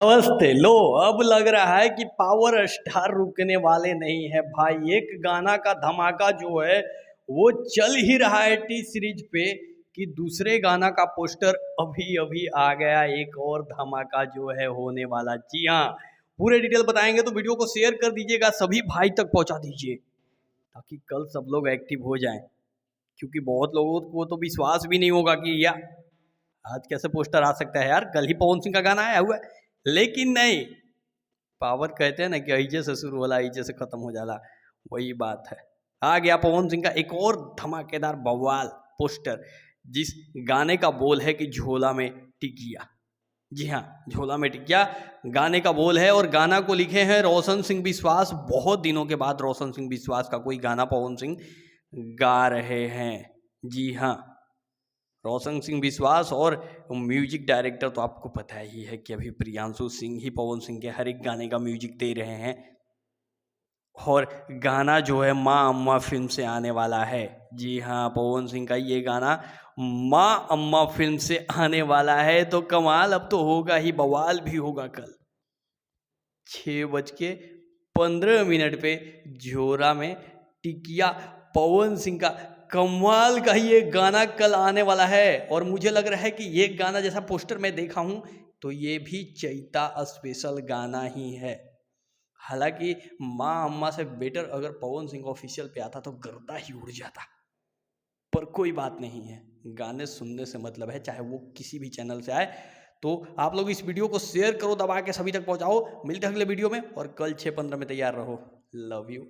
नमस्ते। लो अब लग रहा है कि पावर स्टार रुकने वाले नहीं है भाई। एक गाना का धमाका जो है वो चल ही रहा है टी सीरीज पे कि दूसरे गाना का पोस्टर अभी अभी आ गया। एक और धमाका जो है होने वाला। जी हाँ, पूरे डिटेल बताएंगे तो वीडियो को शेयर कर दीजिएगा, सभी भाई तक पहुंचा दीजिए ताकि कल सब लोग एक्टिव हो जाएं। क्योंकि बहुत लोगों को तो विश्वास भी नहीं होगा कि या आज कैसे पोस्टर आ सकता है यार, कल ही पवन सिंह का गाना आया हुआ है। लेकिन नहीं, पावर कहते हैं ना कि ऐजे से शुरू होला ऐजे से खत्म हो जाला, वही बात है। आ गया पवन सिंह का एक और धमाकेदार बवाल पोस्टर, जिस गाने का बोल है कि झोला में टिकिया। जी हाँ, झोला में टिकिया गाने का बोल है और गाना को लिखे हैं रोशन सिंह विश्वास। बहुत दिनों के बाद रोशन सिंह विश्वास का कोई गाना पवन सिंह गा रहे हैं। जी हाँ, रोशन सिंह विश्वास। और म्यूजिक डायरेक्टर तो आपको पता ही है कि अभी प्रियांशु सिंह ही पवन सिंह के हर एक गाने का म्यूजिक दे रहे हैं। और गाना जो है माँ अम्मा फिल्म से आने वाला है। जी हाँ, पवन सिंह का ये गाना माँ अम्मा फिल्म से आने वाला है। तो कमाल अब तो होगा ही, बवाल भी होगा कल 6:15 पे झोरा में टिकिया पवन सिंह का कमाल का ही ये गाना कल आने वाला है। और मुझे लग रहा है कि ये गाना जैसा पोस्टर मैं देखा हूं तो ये भी चैता स्पेशल गाना ही है। हालांकि माँ अम्मा से बेटर अगर पवन सिंह ऑफिशियल पे आता तो गर्दा ही उड़ जाता, पर कोई बात नहीं है, गाने सुनने से मतलब है, चाहे वो किसी भी चैनल से आए। तो आप लोग इस वीडियो को शेयर करो, दबा के सभी तक पहुंचाओ। मिलते हैं अगले वीडियो में और कल 6:15 में तैयार रहो। Love you.